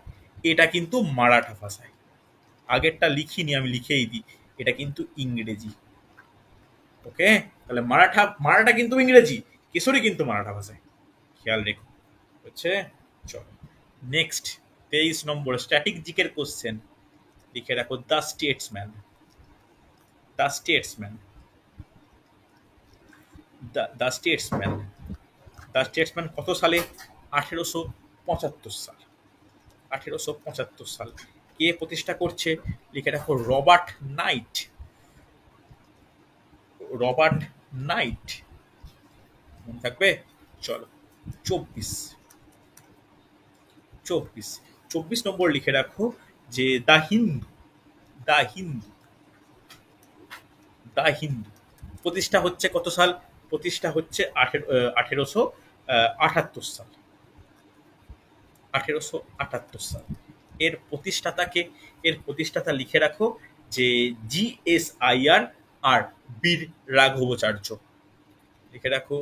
এটা কিন্তু মারাঠা ভাষায়। আগেরটা লিখিনি, আমি লিখেই দিই, এটা কিন্তু ইংরেজি। ওকে, তাহলে মারাঠা, মারাঠা কিন্তু ইংরেজি, কেশরী কিন্তু মারাঠা ভাষায়, খেয়াল রেখো। হচ্ছে চলো নেক্সট 23 নম্বর স্ট্যাটিক জিকের কোশ্চেন। লিখে রাখো the Statesman. The Statesman. The Statesman. The Statesman কত সালে? 1875 সাল। 1875 সাল। কে প্রতিষ্ঠা করছে? লিখে রাখো রবার্ট নাইট। রবার্ট নাইট, মনে থাকবে। চলো 24। 24 নম্বর লিখে রাখো যে the Hindu. The Hindu. The Hindu প্রতিষ্ঠা হচ্ছে কত সাল? প্রতিষ্ঠা হচ্ছে 1878 সাল। 1878 সাল। এর প্রতিষ্ঠাতাকে? এর প্রতিষ্ঠাতা লিখে রাখো যে GSIR আর বীর রাঘবাচার্য। লিখে রাখো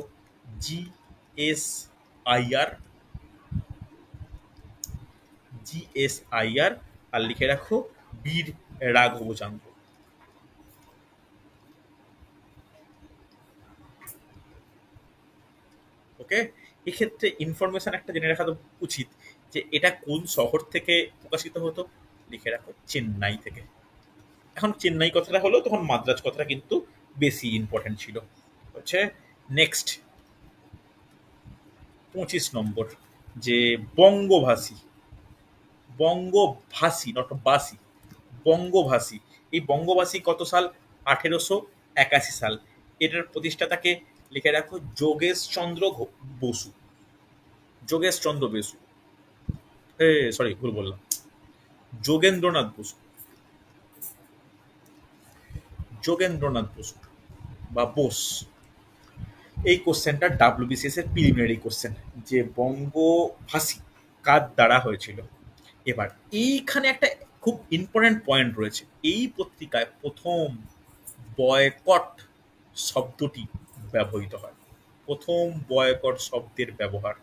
GSIR, GSIR, আর লিখে রাখো বীর রাঘবাচার্য। ওকে, এক্ষেত্রে ইনফরমেশন একটা জেনে রাখা তো উচিত যে এটা কোন শহর থেকে প্রকাশিত হতো। লিখে রাখো চেন্নাই থেকে। এখন চেন্নাই কথাটা হলো, তখন মাদ্রাজ কথাটা কিন্তু বেশি ইম্পর্টেন্ট ছিল। হচ্ছে নেক্সট 25 নম্বর, যে বঙ্গভাষী, বঙ্গভাষী নট বাসী, বঙ্গভাষী। এই বঙ্গভাষী কত সাল? 1881 সাল। এটার প্রতিষ্ঠাতাকে লিখে রাখো যোগেশ চন্দ্র বসু। যোগেশ চন্দ্র বসু, সরি ভুল বললাম, যোগেন্দ্রনাথ বসু, যোগেন্দ্রনাথ বসু বা বোস। এই কোশ্চেনটা ডাব্লিউবিসিএস এর প্রিলিমিনারি কোশ্চেন, যে বঙ্গভাষী কার দ্বারা হয়েছিল। এবার এইখানে একটা খুব ইম্পর্টেন্ট পয়েন্ট রয়েছে। এই পত্রিকায় প্রথম বয়কট শব্দটি ব্যবহৃত হয়। প্রথম বয়কট শব্দের ব্যবহার,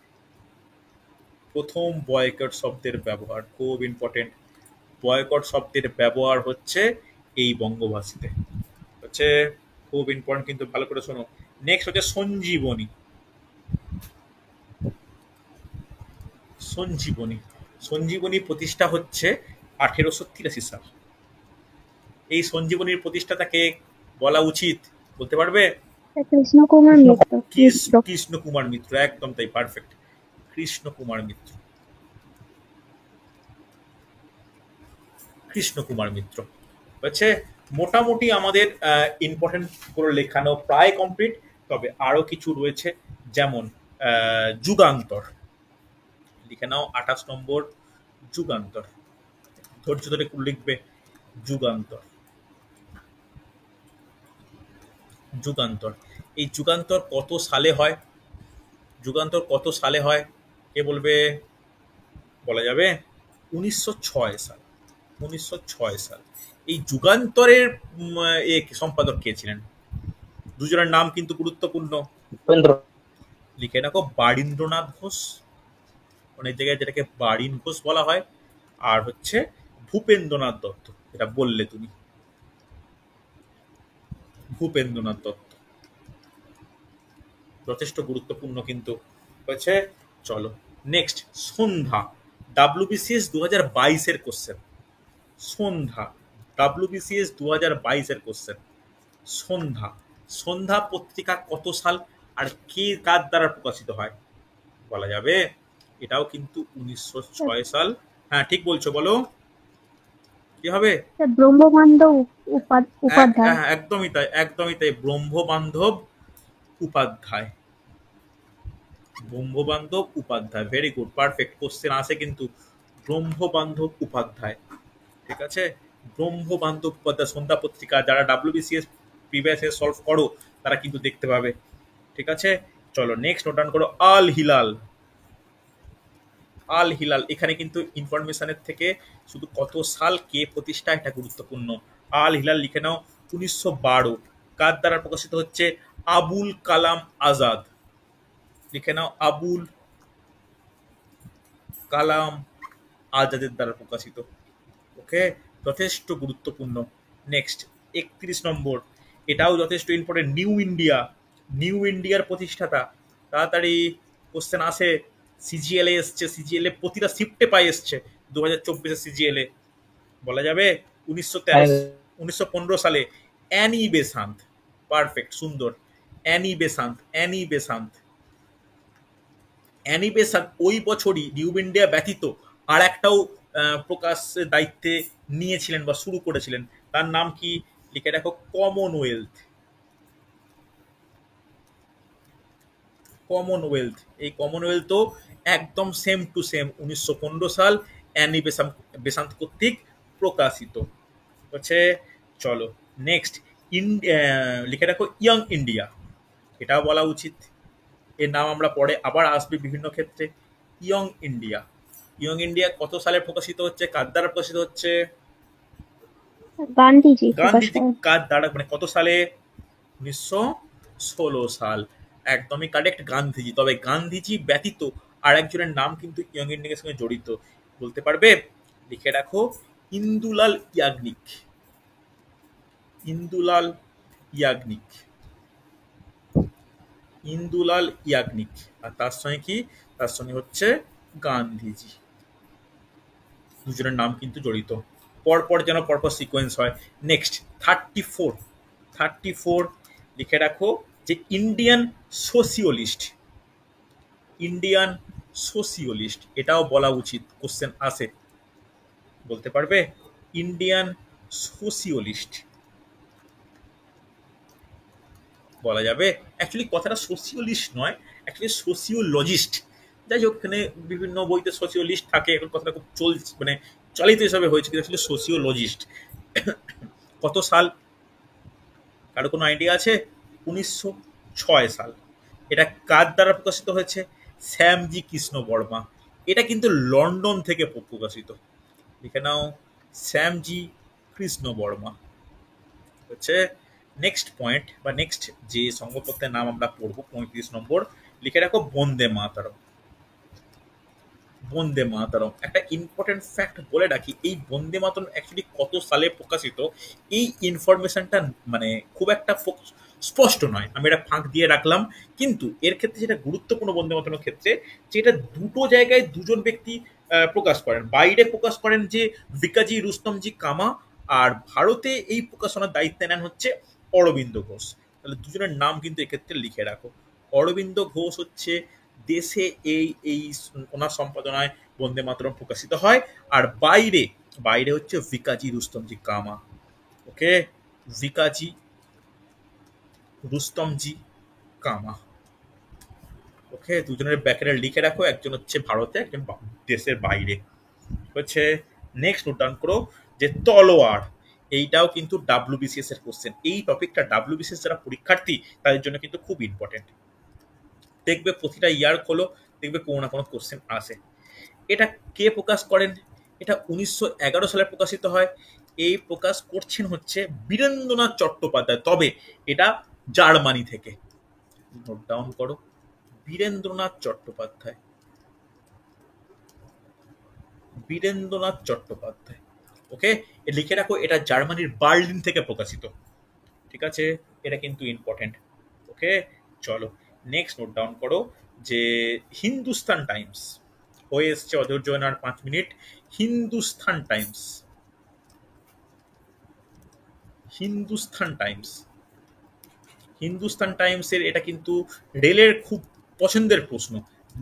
প্রথম বয়কট শব্দের ব্যবহার খুব ইম্পর্টেন্ট। বয়কট শব্দের ব্যবহার হচ্ছে এই বঙ্গভাষীতে, হচ্ছে খুব ইম্পর্টেন্ট, কিন্তু ভালো করে শোনো। নেক্সট হচ্ছে সঞ্জীবনী। সঞ্জীবনী, সঞ্জীবনী প্রতিষ্ঠা হচ্ছে 1883 সাল। এই সঞ্জীবনীর প্রতিষ্ঠাতাকে বলা উচিত, বলতে পারবে? কৃষ্ণ কুমার মিত্র। মিত্র। কৃষ্ণ কুমার মিত্র, একদম তাই, পারফেক্ট, কৃষ্ণ কুমার মিত্র। কৃষ্ণ কুমার মিত্র হচ্ছে। মোটামুটি আমাদের ইম্পর্টেন্ট করে লেখানো প্রায় কমপ্লিট, তবে আরো কিছু রয়েছে, যেমন যুগান্তর। লিখে নাও 28 নম্বর, যুগান্তর। ধৈর্য ধরে লিখবে, যুগান্তর। যুগান্তর, এই যুগান্তর কত সালে হয়? যুগান্তর কত সালে হয় কে বলবে? বলা যাবে 1906 সাল। 1906 সাল। এই যুগান্তরের সম্পাদক কে ছিলেন? দুজনের নাম কিন্তু গুরুত্বপূর্ণ। লিখে রাখো বারীন্দ্রনাথ ঘোষ, অনেক জায়গায় যেটাকে বারিন ঘোষ বলা হয়, আর হচ্ছে ভূপেন্দ্রনাথ দত্ত, এটা বললে তুমি, ভূপেন্দ্রনাথ দত্ত, যথেষ্ট গুরুত্বপূর্ণ কিন্তু হচ্ছে। চলো নেক্সট, সন্ধ্যা, ডাব্লিউবিসিএস 2022 কোশ্চেন। সন্ধ্যা, ডাব্লিউবিসিএস 2022 কোশ্চেন। সন্ধ্যা, সন্ধ্যা পত্রিকা কত সাল আর কে কার দ্বারা প্রকাশিত হয়? বলা যাবে, এটাও কিন্তু 1906 সাল। হ্যাঁ ঠিক বলছো, বলো কি হবে? ব্রহ্মবান্ধব উপাধ্যায়। একদমই তাই, একদমই তাই, Brahmabandhab Upadhyay. Brahmabandhab Upadhyay, very good, perfect question আসে কিন্তু, ব্রহ্মবান্ধব উপাধ্যায়। ঠিক আছে, ব্রহ্মবান্ধব উপাধ্যায়। সন্ধ্যা পত্রিকা যারা ডাব্লিউবিসিএস প্রিভিয়াস সলভ করো তারা কিন্তু দেখতে পাবে। ঠিক আছে, চলো নেক্সট নোট ডাউন করো, আল হিলাল। আল হিলাল, এখানে কিন্তু ইনফরমেশনের থেকে শুধু কত সাল কে প্রতিষ্ঠা এটা গুরুত্বপূর্ণ। আল হিলাল লিখে নাও 1912। কার দ্বারা প্রকাশিত হচ্ছে? আবুল কালাম আজাদ। লিখে নাও আবুল কালাম আজাদের দ্বারা প্রকাশিত। ওকে, যথেষ্ট গুরুত্বপূর্ণ। নেক্সট 31 নম্বর, এটাও যথেষ্ট ইম্পর্টেন্ট, নিউ ইন্ডিয়া। নিউ ইন্ডিয়ার প্রতিষ্ঠাতা, তাড়াতাড়ি কোশ্চেন আসে। সিজিএল এ এসছে, সিজিএল এ প্রতিটা শিফটে পাই এসছে 2024 সিজিএল এ। বলা যাবে 1915 সালে অ্যানি বেসান্ত। পারফেক্ট, সুন্দর, Annie Besant, Annie Besant. Annie Besant ওই বছরই নিউ ইন্ডিয়া ব্যতীত আর একটাও প্রকাশের দায়িত্বে নিয়েছিলেন বা শুরু করেছিলেন। তার নাম কি? লিখে রাখো কমনওয়েলথ। কমনওয়েলথ, এই কমনওয়েলথও একদম সেম টু সেম 1915 সাল অ্যানি বেসান্ত কর্তৃক প্রকাশিত হচ্ছে। চলো নেক্সট, লিখে রাখো ইয়ং ইন্ডিয়া। এটাও বলা উচিত, এর নাম আমরা পরে আবার আসবে বিভিন্ন ক্ষেত্রে। ইয়ং ইন্ডিয়া, ইয়ং ইন্ডিয়া কত সালে প্রকাশিত হচ্ছে, কার দ্বারা প্রকাশিত হচ্ছে? গান্ধীজি। গান্ধীজি কার দ্বারা, মানে কত সালে? 1916 সাল। একদমই কারেক্ট, গান্ধীজি। তবে গান্ধীজি ব্যতীত আর একজনের নাম কিন্তু ইয়ং ইন্ডিয়ার সঙ্গে জড়িত, বলতে পারবে? লিখে রাখো ইন্দুলাল ইয়াগনিক। ইন্দুলাল ইয়াগনিক। ইন্দুলাল ইয়াগনিক। আর তার সঙ্গে কি, তার সঙ্গে হচ্ছে গান্ধীজি। দুজনের নাম কিন্তু জড়িত, পরপর যেন পরপর সিকোয়েন্স হয়। নেক্সট 34, 34 লিখে রাখো যে ইন্ডিয়ান সোশিওলিস্ট, ইন্ডিয়ান সোশিওলিস্ট, এটাও বলা উচিত, কোশ্চেন আসে, বলতে পারবে? ইন্ডিয়ান সোশিওলিস্ট বলা যাবে। অ্যাকচুয়ালি কথাটা সোশিওলিস্ট নয়, অ্যাকচুয়ালি সোশিওলজিস্ট। যাই হোক, এখানে বিভিন্ন বইতে সোশিওলিস্ট থাকে, এখন কথাটা খুব মানে চলিত হিসাবে হয়েছে, কিন্তু আসলে সোশিওলজিস্ট। কত সাল, কারো কোনো আইডিয়া আছে? 1906 সাল। এটা কার দ্বারা প্রকাশিত হয়েছে? শ্যামজি কৃষ্ণ বর্মা। এটা কিন্তু লন্ডন থেকে প্রকাশিত, লিখে নাও শ্যামজি কৃষ্ণ বর্মা হচ্ছে। নেক্সট পয়েন্ট বা নেক্সট যে সংবাদপত্রের নাম আমরা পড়বো 35 নম্বর, লিখে রাখো বন্দে মাতরম। বন্দে মাতরম একটা ইম্পর্টেন্ট ফ্যাক্ট বলে রাখি, এই বন্দে মাতরম অ্যাকচুয়ালি কত সালে প্রকাশিত এই ইনফরমেশনটা মানে খুব একটা স্পষ্ট নয়, আমি এটা ফাঁক দিয়ে রাখলাম। কিন্তু এর ক্ষেত্রে যেটা গুরুত্বপূর্ণ বন্দে মাতরমের ক্ষেত্রে, যেটা দুটো জায়গায় দুজন ব্যক্তি প্রকাশ করেন। বাইরে প্রকাশ করেন যে ভিকাজি রুস্তমজি কামা, আর ভারতে এই প্রকাশনার দায়িত্বে নেন হচ্ছে অরবিন্দ ঘোষ। তাহলে দুজনের নাম কিন্তু এক্ষেত্রে লিখে রাখো। অরবিন্দ ঘোষ হচ্ছে দেশে এই এই ওনার সম্পাদনায় বন্দে মাতরম প্রকাশিত হয়, আর বাইরে বাইরে হচ্ছে ভিকাজি রুস্তমজি কামা। ওকে, ভিকাজি রুস্তমজি কামা। ওকে, দুজনের ব্যাকেটে লিখে রাখো, একজন হচ্ছে ভারতে, একজন দেশের বাইরে হচ্ছে। নেক্সট নোট ডাউন করো যে তলোয়ার, এইটাও কিন্তু ডাব্লিউবিসিএস এর কোশ্চেন। এই টপিকটা ডাব্লিউবিসিএস যারা পরীক্ষার্থী তাদের জন্য কিন্তু খুব ইম্পর্টেন্ট। দেখবে প্রতিটা ইয়ার খোলো, দেখবে কোনো না কোনো কোশ্চেন আসে। এটা কে প্রকাশ করেন? এটা 1911 সালে প্রকাশিত হয়। এই প্রকাশ করছেন হচ্ছে বীরেন্দ্রনাথ চট্টোপাধ্যায়, তবে এটা জার্মানি থেকে। নোট ডাউন করো, বীরেন্দ্রনাথ চট্টোপাধ্যায়, বীরেন্দ্রনাথ চট্টোপাধ্যায়। ওকে, লিখে রাখো এটা জার্মানির বার্লিন থেকে প্রকাশিত। ঠিক আছে, এটা কিন্তু ইম্পর্টেন্ট। ওকে, চলো নেক্সট নোট ডাউন করো যে হিন্দুস্তান টাইমস হয়ে এসছে, অধৈর্য আর 5 minute. Hindustan Times, Hindustan Times, Hindustan টাইমসের এটা কিন্তু রেলের খুব পছন্দের প্রশ্ন,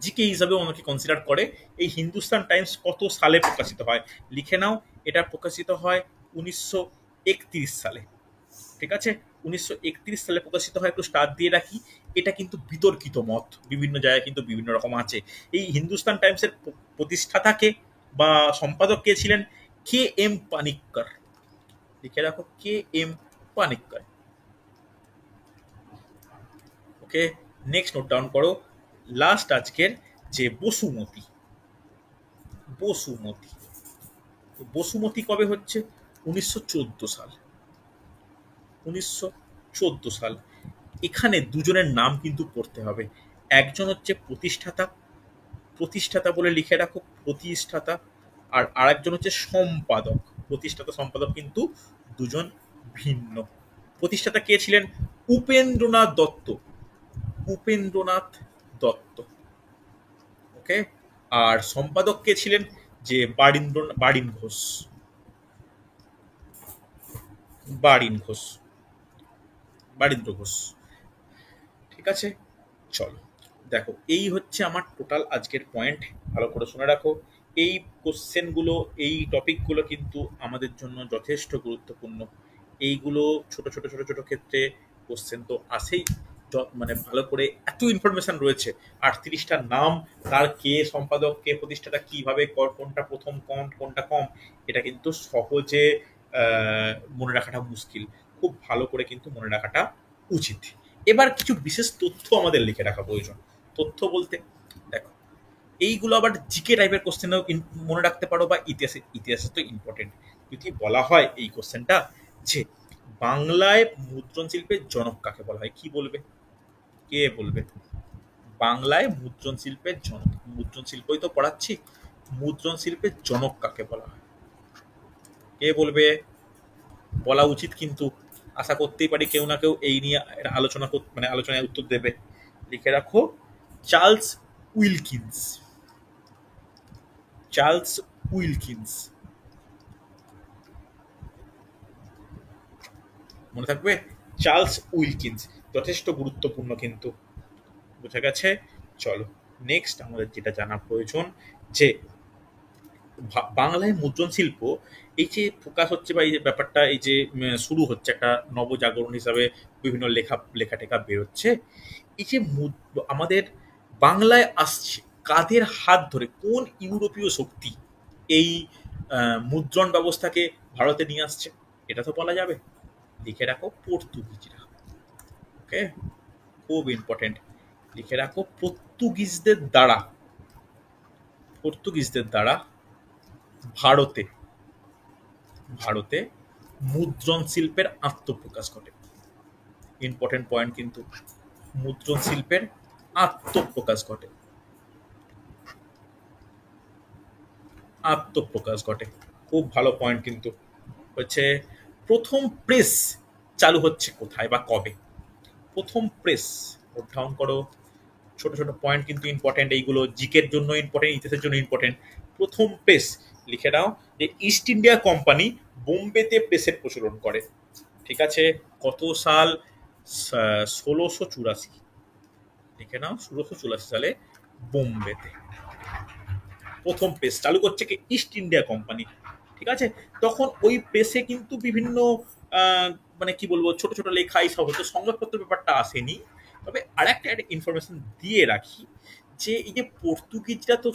জিকে হিসাবেও আমাকে কনসিডার করে। এই হিন্দুস্তান টাইমস কত সালে প্রকাশিত হয়? লিখে নাও, এটা প্রকাশিত হয় 1931 সালে। ঠিক আছে, 1931 সালে প্রকাশিত হয়। একটু স্টার দিয়ে রাখি, এটা কিন্তু বিতর্কিত মত, বিভিন্ন জায়গায় কিন্তু বিভিন্ন রকম আছে। এই হিন্দুস্তান টাইমসের প্রতিষ্ঠাতাকে বা সম্পাদক কে ছিলেন? K M Panikkar. লিখে রাখো K M Panikkar. Okay, next note down করো লাস্ট আজকের যে বসুমতী। বসুমতী, বসুমতী কবে হচ্ছে? 1914 সাল, 1914 সাল। এখানে দুজনের নাম কিন্তু পড়তে হবে। একজন হচ্ছে প্রতিষ্ঠাতা, প্রতিষ্ঠাতা বলে লিখে রাখো প্রতিষ্ঠাতা, আর আরেকজন হচ্ছে সম্পাদক। প্রতিষ্ঠাতা সম্পাদক কিন্তু দুজন ভিন্ন। প্রতিষ্ঠাতা কে ছিলেন? উপেন্দ্রনাথ দত্ত, উপেন্দ্রনাথ দত্ত। ওকে, আর সম্পাদক কে ছিলেন? যে বারিন ঘোষ, বারিন ঘোষ, বারীন্দ্র ঘোষ। ঠিক আছে, চলো দেখো, এই হচ্ছে আমার টোটাল আজকের পয়েন্ট। ভালো করে শুনে রাখো, এই কোশ্চেনগুলো, এই টপিকগুলো কিন্তু আমাদের জন্য যথেষ্ট গুরুত্বপূর্ণ। এইগুলো ছোট ছোট ছোট ছোট ক্ষেত্রে কোশ্চেন তো আসেই, মানে ভালো করে এত ইনফরমেশন রয়েছে, 38টা নাম, তার কে সম্পাদক, কে প্রতিষ্ঠাতা, কিভাবে কোনটা প্রথম, কোনটা কম, এটা কিন্তু সহজে মনে রাখাটা মুশকিল। খুব ভালো করে কিন্তু মনে রাখাটা উচিত। এবার কিছু বিশেষ তথ্য আমাদের লিখে রাখা প্রয়োজন। তথ্য বলতে দেখো, এইগুলো আবার জিকে টাইপের কোশ্চেনও মনে রাখতে পারো, বা ইতিহাসে, ইতিহাসে তো ইম্পর্টেন্ট। যদি বলা হয় এই কোশ্চেনটা যে বাংলায় মুদ্রণ শিল্পের জনক কাকে বলা হয়, কি বলবে? কে বলবে? বাংলায় মুদ্রণ শিল্পের জনক, মুদ্রণ শিল্পই তো পড়াচ্ছি, মুদ্রণ শিল্পের জনক কাকে বলা হয়? কে বলবে? বলা উচিত, কিন্তু আশা করতেই পারি কেউ না কেউ এই নিয়ে আলোচনা মানে আলোচনায় উত্তর দেবে। লিখে রাখো চার্লস উইলকিন্স। চার্লস উইলকিন্স মনে থাকবে, চার্লস উইলকিন্স যথেষ্ট গুরুত্বপূর্ণ কিন্তু, বোঝা গেছে। চলো নেক্সট আমাদের যেটা জানা প্রয়োজন, যে বাংলায় মুদ্রণ শিল্প এই যে প্রকাশ হচ্ছে বা এই যে ব্যাপারটা এই যে শুরু হচ্ছে একটা নবজাগরণ হিসাবে বিভিন্ন লেখা টেখা বেরোচ্ছে, এই যে আমাদের বাংলায় আসছে কাদের হাত ধরে, কোন ইউরোপীয় শক্তি এই মুদ্রণ ব্যবস্থাকে ভারতে নিয়ে আসছে, এটা তো বলা যাবে। লিখে রাখো পর্তুগিজরা। ওকে, খুব ইম্পর্টেন্ট। লিখে রাখো পর্তুগিজদের দ্বারা, পর্তুগিজদের দ্বারা ভারতে ভারতে মুদ্রণ শিল্পের আত্মপ্রকাশ ঘটে। ইম্পর্টেন্ট পয়েন্ট কিন্তু, মুদ্রণ শিল্পের আত্মপ্রকাশ ঘটে, আত্মপ্রকাশ ঘটে। খুব ভালো পয়েন্ট কিন্তু হচ্ছে, প্রথম প্রেস চালু হচ্ছে কোথায় বা কবে? প্রথম প্রেস নোট ডাউন করো। ছোট ছোট পয়েন্ট কিন্তু ইম্পর্টেন্ট, এইগুলো জিকের জন্য ইম্পর্টেন্ট, ইতিহাসের জন্য ইম্পর্টেন্ট। প্রথম প্রেস লিখে নাও যে ইস্ট ইন্ডিয়া কোম্পানি বোম্বেতে প্রেসের প্রচলন করে। ঠিক আছে, কত সাল? 1684। লিখে নাও 1684 সালে বোম্বেতে প্রথম প্রেস চালু করছে কি ইস্ট ইন্ডিয়া কোম্পানি। ঠিক আছে, তখন ওই প্রেসে কিন্তু বিভিন্ন আহ, মানে কি বলবো ছোট ছোট লেখা এইসব হতো, সংবাদপত্র ব্যাপারটা আসেনি। তবে আরেকটা ইনফরমেশন দিয়ে রাখি, যে এই যে পর্তুগিজরা তো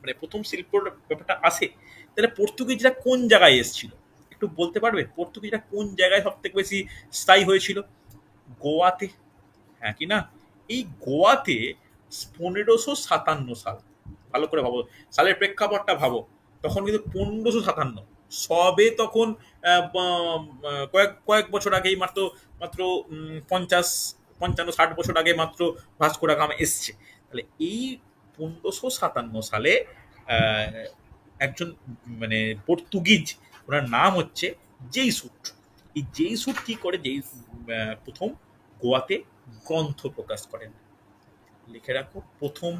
মানে প্রথম শিল্পর ব্যাপারটা আসে, তাহলে পর্তুগিজরা কোন জায়গায় এসেছিল একটু বলতে পারবে? পর্তুগিজরা কোন জায়গায় সব থেকে বেশি স্থায়ী হয়েছিল? গোয়াতে, হ্যাঁ কি না? এই গোয়াতে 1557 সাল, ভালো করে ভাবো সালের প্রেক্ষাপটটা ভাবো, তখন কিন্তু 1557, সবে তখন কয়েক কয়েক বছর আগেই মাত্র মাত্র 50 55 60 বছর আগে মাত্র ভাস্কো দা গামা এসছে। তাহলে এই 1557 সালে আহ, একজন মানে পর্তুগিজ, ওনার নাম হচ্ছে জেইসুট। এই জেইসুট কি করে, প্রথম গোয়াতে গ্রন্থ প্রকাশ করেন। লিখে রাখো প্রথম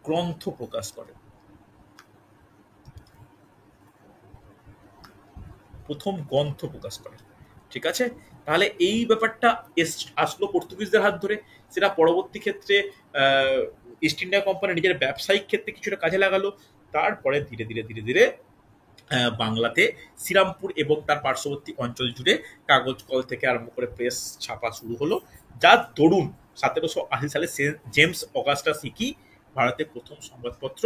গ্রন্থ প্রকাশ করেন, প্রথম গ্রন্থ প্রকাশ করেন। ঠিক আছে, তাহলে এই ব্যাপারটা আসলো পর্তুগিজদের হাত ধরে, সেটা পরবর্তী ক্ষেত্রে ইস্ট ইন্ডিয়া কোম্পানি নিজের ব্যবসায়িক ক্ষেত্রে কিছুটা কাজে লাগালো। তারপরে ধীরে ধীরে ধীরে ধীরে বাংলাতে শ্রীরামপুর এবং তার পার্শ্ববর্তী অঞ্চল জুড়ে কাগজ কল থেকে আরম্ভ করে প্রেস ছাপা শুরু হলো, যার দরুন 1780 সালে জেমস অগাস্টাস হিকি ভারতের প্রথম সংবাদপত্র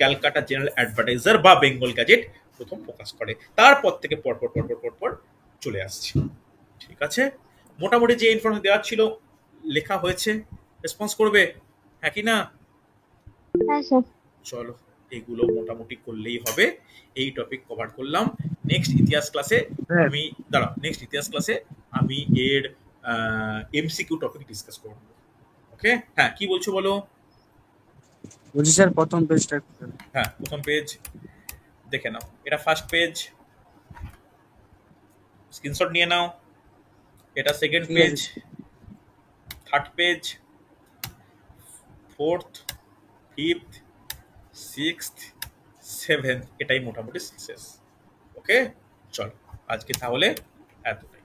ক্যালকাটা জেনারেল অ্যাডভার্টাইজার বা বেঙ্গল গ্যাজেট প্রথম প্রকাশ করে। তারপর থেকে পরপর পরপর পরপর চলে আসছে। ঠিক আছে, মোটামুটি যে ইনফরমেশন দেওয়ার ছিল লেখা হয়েছে, রেসপন্স করবে হ্যাঁ কি না? হ্যাঁ স্যার। চলো এগুলো মোটামুটি করলেই হবে। এই টপিক কভার করলাম। নেক্সট ইতিহাস ক্লাসে আমি নেক্সট ইতিহাস ক্লাসে আমি এর এমসিকিউ টপিক ডিসকাস করব। ওকে, হ্যাঁ কি বলছো বলো? বলছি স্যার প্রথম পেজটা। হ্যাঁ প্রথম পেজ দেখে নাও, এটা ফার্স্ট পেজ, স্ক্রিনশট নিয়ে নাও। এটা সেকেন্ড ঠিক পেজ, আছে। Third page, fourth, fifth, sixth, seventh, এটাই মোটামুটি শেষ। ওকে চলো আজকে তাহলে এতটাই।